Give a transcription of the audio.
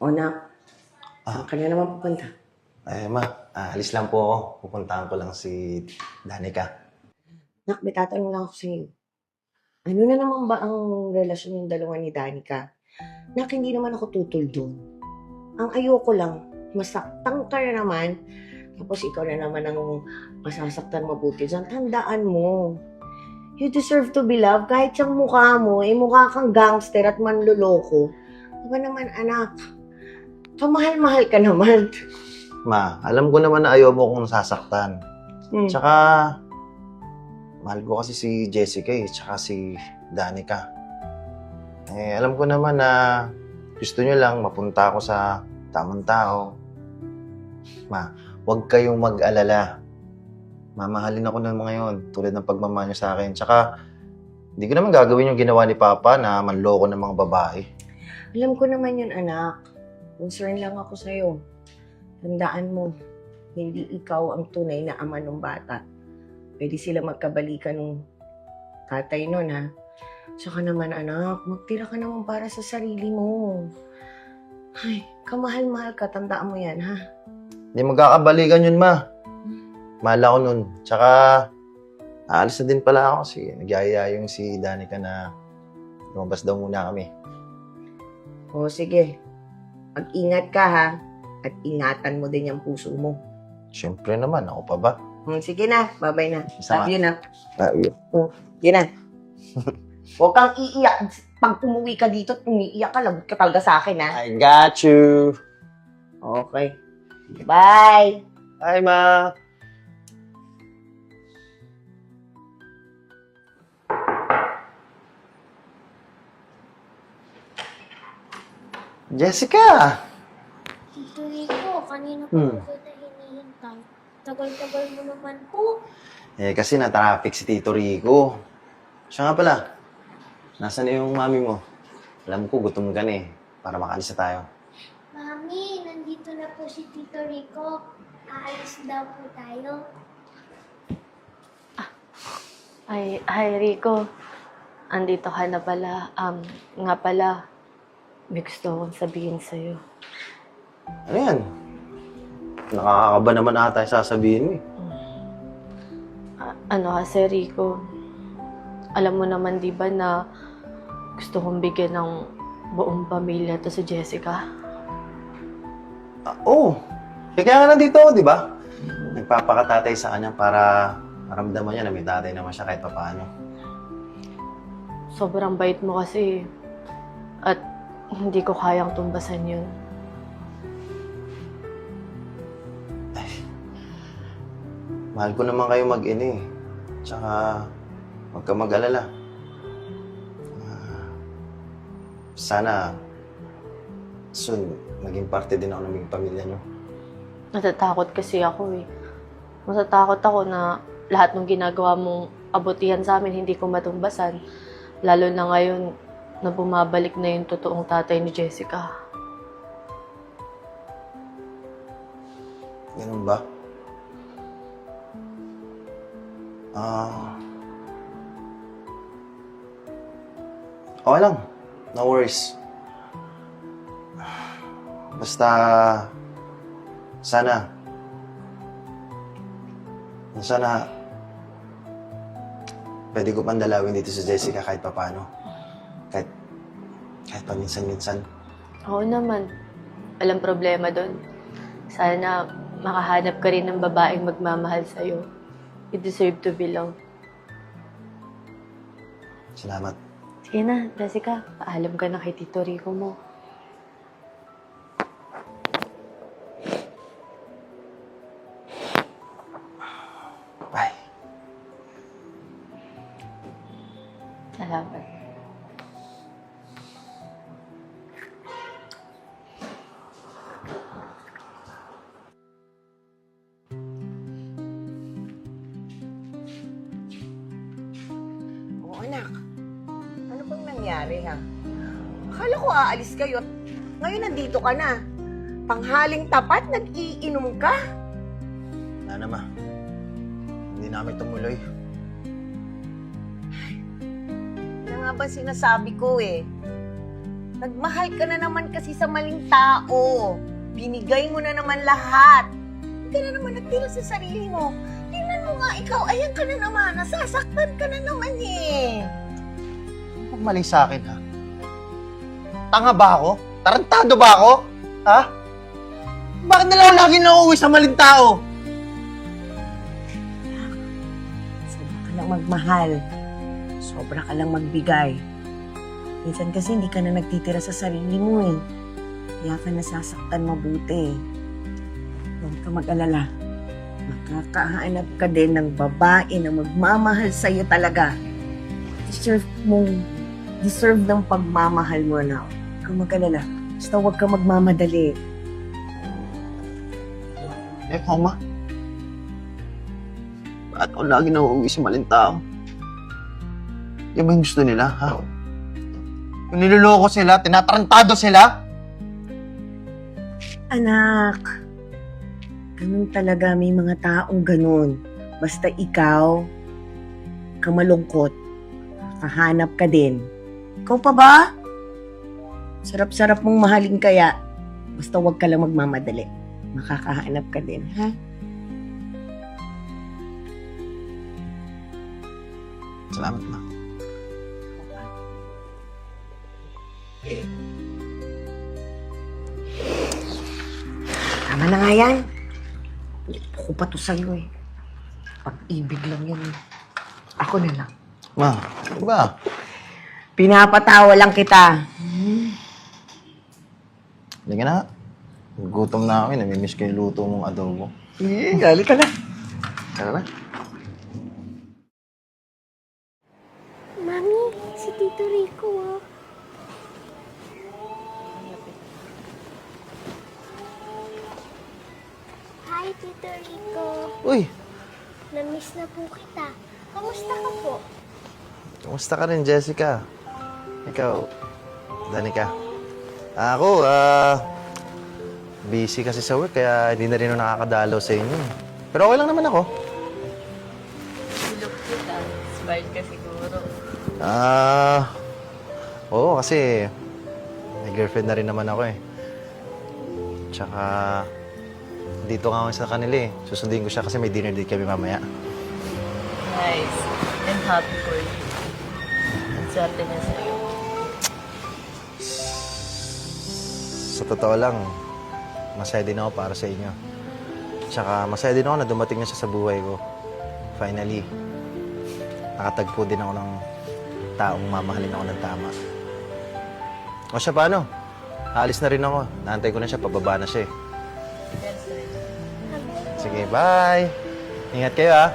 O nak, saan Ah, ka na naman pupunta? ma, alis lang po ako. Pupuntahan ko lang si Danica. Nak, may tatanong lang ako sa'yo. Ano na naman ba ang relasyon ng dalawa ni Danica? Nak, hindi naman ako tutol doon. Ang ayoko lang, masaktan ka na naman, tapos ikaw na naman ang masasaktan mabuti dyan. Tandaan mo, you deserve to be loved. Kahit yung mukha mo, mukha kang gangster at manloloko. Diba naman, anak? Kamahal-mahal ka naman. Ma, alam ko naman na ayaw mo kong sasaktan. Hmm. Tsaka, mahal ko kasi si Jessica tsaka si Danica. Alam ko naman na gusto nyo lang mapunta ako sa tamang tao. Ma, huwag kayong mag-alala. Mamahalin ako ng mga yon tulad ng pagmamahal nyo sa akin. Tsaka, hindi ko naman gagawin yung ginawa ni Papa na manloko ng mga babae. Alam ko naman yun, anak. Concern lang ako sa'yo. Tandaan mo, hindi ikaw ang tunay na ama ng bata. Pwede sila magkabalikan ng tatay nun, ha? Tsaka naman, anak, magtira ka naman para sa sarili mo. Ay, kamahal-mahal ka. Tandaan mo yan, ha? Hindi magkakabalikan yun, Ma. Mahal ako nun. Tsaka, aalis na din pala ako kasi nagyaya yung si Danica na lumabas daw muna kami. O, sige. Mag-ingat ka, ha? At ingatan mo din yung puso mo. Siyempre naman, ako pa ba? Sige na. Bye-bye na. Sama. Love you na. Yun. Sige na. Huwag kang iiyak. Pag umuwi ka dito at umiiyak ka, lagot ka talaga sa akin, ha? I got you. Okay. Bye! Hi, Ma. Jessica! Tito Rico, kanina pa Hmm. po kita hinihintay. Tagal-tagal mo naman po. Kasi na-traffic si Tito Rico. Siya nga pala, nasaan na yung mami mo? Alam ko, gutom ka na para makaalis na tayo. Mami, nandito na po si Tito Rico. Aalis daw po tayo. Ay, hi Rico. Andito ka na pala. Nga pala, may gusto akong sabihin sa'yo. Ano yan? Nakakaba naman ata yung sasabihin mo Ano kasi Rico, alam mo naman di ba na gusto kong bigyan ng buong pamilya to si Jessica? Oo. Kaya nga nandito ako, di ba? Nagpapakatatay sa kanya para maramdaman niya na may tatay naman siya kahit papaano. Sobrang bait mo kasi at hindi ko kayang tumbasan yun. Mahal ko naman kayo mag-ina Tsaka, huwag ka mag-alala. Sana, soon, maging parte din ako ng mga pamilya niyo. Natatakot kasi ako eh. Natatakot ako na lahat ng ginagawa mong abutihan sa amin hindi ko matumbasan. Lalo na ngayon na bumabalik na yung totoong tatay ni Jessica. Ganun ba? Okay lang. No worries. Basta, sana, pwede ko pang dalawin dito si Jessica kahit papano. Kahit paminsan-minsan. Oo naman. Walang problema doon. Sana makahanap ka rin ng babaeng magmamahal sa'yo. You deserve to be loved. Salamat. Sige na, Jessica. Paalam ka na kay Tito Rico mo. Bye. Salamat. Oo, anak. Ano bang nangyari, ha? Akala ko aalis kayo at ngayon nandito ka na. Tanghaling tapat, nag-iinom ka? Wala na, Ma. Hindi namin tumuloy. Yan nga ba sinasabi ko eh. Nagmahal ka na naman kasi sa maling tao. Binigay mo na naman lahat. Hindi ka na naman nagtira sa sarili mo. Tingnan mo nga ikaw, ayan ka na naman. Nasasaktan ka na naman eh. Huwag mali sa akin, ha? Tanga ba ako? Tarantado ba ako? Ha? Bakit na lang ako lagi nauuwi sa maling tao? Sobra ka lang magmahal. Sobra ka lang magbigay. Minsan kasi hindi ka na nagtitira sa sarili mo eh. Kaya ka nasasaktan mabuti. Huwag ka mag-alala. Makakahanap ka din ng babae na magmamahal sa'yo talaga. Deserve ng pagmamahal mo na. Huwag ka mag-alala. Basta huwag ka magmamadali. Eh, Mama. Bakit ako lagi nauuwi sa maling tao? Yan ba yung gusto nila, ha? Yung niloloko sila, tinatarantado sila? Anak, ganun talaga, may mga taong ganun. Basta ikaw, kamalungkot, kahanap ka din. Ikaw pa ba? Sarap-sarap mong mahalin kaya. Basta huwag ka lang magmamadali. Makakahanap ka din, ha? Salamat, Ma. Tama na nga yan. Ako pa to sa'yo eh. Pag-ibig lang yan eh. Ako na lang. Ma, ano ba? Pinapatawa lang kita. Hindi ka na. Gutom na ako, namimiss ko yung luto mong adobo. Gali ka na. Tara na. Mami, si Tito Rico, oh. Hi, Tito Rico. Uy, Namiss na po kita. Kamusta ka po? kamusta ka rin, Jessica? Ikaw, Danica. Ako, busy kasi sa work, kaya hindi na rin ako nakakadalaw sa inyo. Pero okay lang naman ako. Look kita. Smile ka siguro. Oo, kasi may girlfriend na rin naman ako eh. Tsaka, dito nga ako sa kanila eh. Susundin ko siya kasi may dinner date kami mamaya. Nice. I'm happy for you. Ang swerte niya sa'yo. Sa totoo lang, masaya din ako para sa inyo. Tsaka masaya din ako na dumating na siya sa buhay ko. Finally, nakatagpo din ako ng taong mamahalin ako ng tama. O siya, paano? Aalis na rin ako. Naantay ko na siya, pababa na siya eh. Yes, sir. Sige, bye! Ingat kayo ah!